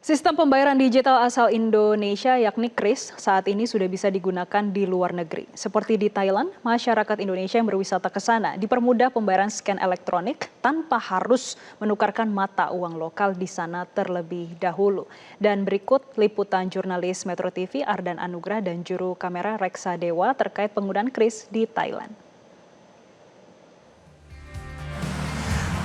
Sistem pembayaran digital asal Indonesia yakni KRIS saat ini sudah bisa digunakan di luar negeri. Seperti di Thailand, masyarakat Indonesia yang berwisata ke sana dipermudah pembayaran scan elektronik tanpa harus menukarkan mata uang lokal di sana terlebih dahulu. Dan berikut liputan jurnalis Metro TV Ardan Anugrah dan juru kamera Reksa Dewa terkait penggunaan KRIS di Thailand.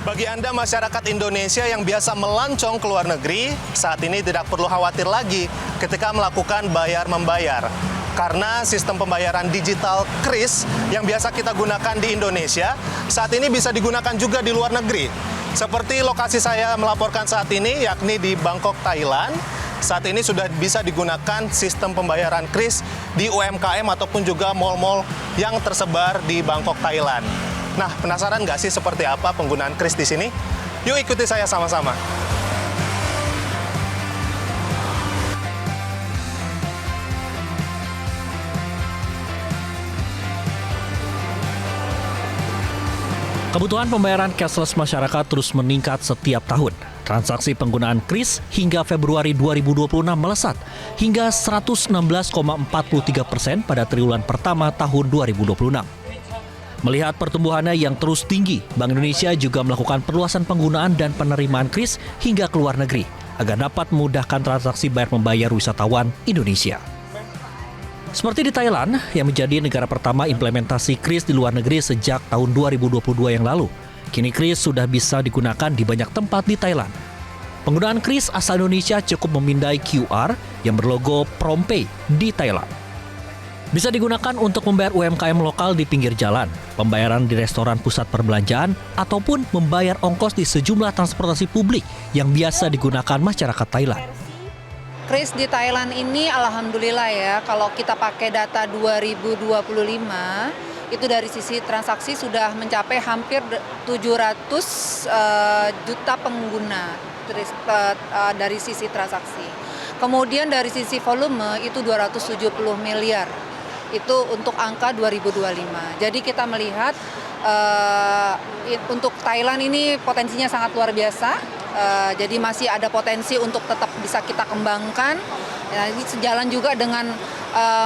Bagi Anda masyarakat Indonesia yang biasa melancong ke luar negeri, saat ini tidak perlu khawatir lagi ketika melakukan bayar-membayar. Karena sistem pembayaran digital KRIS yang biasa kita gunakan di Indonesia, saat ini bisa digunakan juga di luar negeri. Seperti lokasi saya melaporkan saat ini, yakni di Bangkok, Thailand. Saat ini sudah bisa digunakan sistem pembayaran KRIS di UMKM ataupun juga mal-mal yang tersebar di Bangkok, Thailand. Nah, penasaran nggak sih seperti apa penggunaan KRIS di sini? Yuk ikuti saya sama-sama. Kebutuhan pembayaran cashless masyarakat terus meningkat setiap tahun. Transaksi penggunaan KRIS hingga Februari 2026 melesat hingga 116,43% pada triwulan pertama tahun 2026. Melihat pertumbuhannya yang terus tinggi, Bank Indonesia juga melakukan perluasan penggunaan dan penerimaan KRIS hingga ke luar negeri agar dapat memudahkan transaksi bayar-membayar wisatawan Indonesia. Seperti di Thailand, yang menjadi negara pertama implementasi KRIS di luar negeri sejak tahun 2022 yang lalu. Kini KRIS sudah bisa digunakan di banyak tempat di Thailand. Penggunaan KRIS asal Indonesia cukup memindai QR yang berlogo PromptPay di Thailand. Bisa digunakan untuk membayar UMKM lokal di pinggir jalan, pembayaran di restoran pusat perbelanjaan, ataupun membayar ongkos di sejumlah transportasi publik yang biasa digunakan masyarakat Thailand. KRIS di Thailand ini alhamdulillah ya, kalau kita pakai data 2025, itu dari sisi transaksi sudah mencapai hampir 700 juta pengguna dari sisi transaksi. Kemudian dari sisi volume itu 270 miliar. Itu untuk angka 2025. Jadi kita melihat untuk Thailand ini potensinya sangat luar biasa. Jadi masih ada potensi untuk tetap bisa kita kembangkan. Ya, ini sejalan juga dengan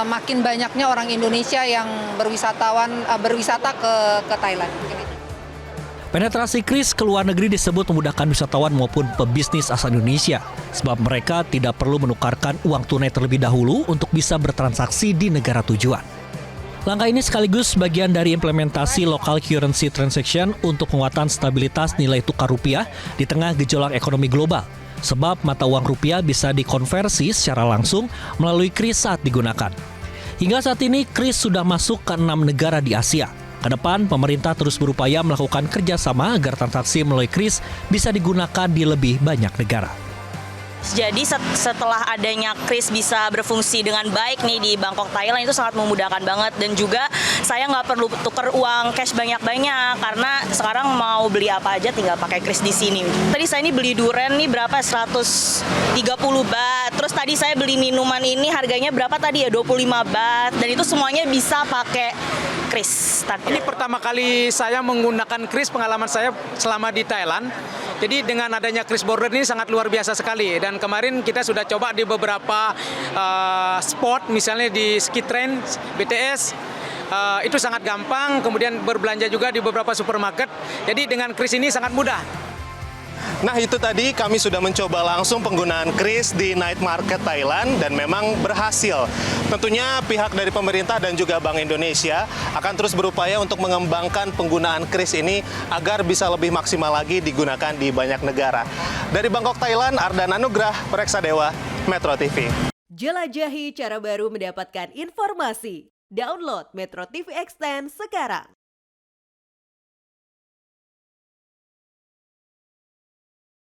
makin banyaknya orang Indonesia yang berwisata ke Thailand. Penetrasi KRIS ke luar negeri disebut memudahkan wisatawan maupun pebisnis asal Indonesia, sebab mereka tidak perlu menukarkan uang tunai terlebih dahulu untuk bisa bertransaksi di negara tujuan. Langkah ini sekaligus bagian dari implementasi local currency transaction untuk penguatan stabilitas nilai tukar rupiah di tengah gejolak ekonomi global, sebab mata uang rupiah bisa dikonversi secara langsung melalui KRIS saat digunakan. Hingga saat ini, KRIS sudah masuk ke 6 negara di Asia. Kedepan, pemerintah terus berupaya melakukan kerjasama agar transaksi melalui KRIS bisa digunakan di lebih banyak negara. Jadi setelah adanya KRIS bisa berfungsi dengan baik nih di Bangkok, Thailand, itu sangat memudahkan banget. Dan juga saya nggak perlu tukar uang cash banyak-banyak karena sekarang mau beli apa aja tinggal pakai KRIS di sini. Tadi saya ini beli durian nih berapa? 130 baht. Terus tadi saya beli minuman ini harganya berapa tadi ya? 25 baht. Dan itu semuanya bisa pakai KRIS. Ini pertama kali saya menggunakan KRIS, pengalaman saya selama di Thailand. Jadi dengan adanya KRIS Border ini sangat luar biasa sekali. Dan kemarin kita sudah coba di beberapa spot, misalnya di ski train, BTS. Itu sangat gampang, kemudian berbelanja juga di beberapa supermarket. Jadi dengan KRIS ini sangat mudah. Nah, itu tadi kami sudah mencoba langsung penggunaan KRIS di night market Thailand dan memang berhasil. Tentunya pihak dari pemerintah dan juga Bank Indonesia akan terus berupaya untuk mengembangkan penggunaan KRIS ini agar bisa lebih maksimal lagi digunakan di banyak negara. Dari Bangkok, Thailand, Ardan Anugrah, Reksa Dewa, Metro TV. Jelajahi cara baru mendapatkan informasi. Download Metro TV Extend sekarang.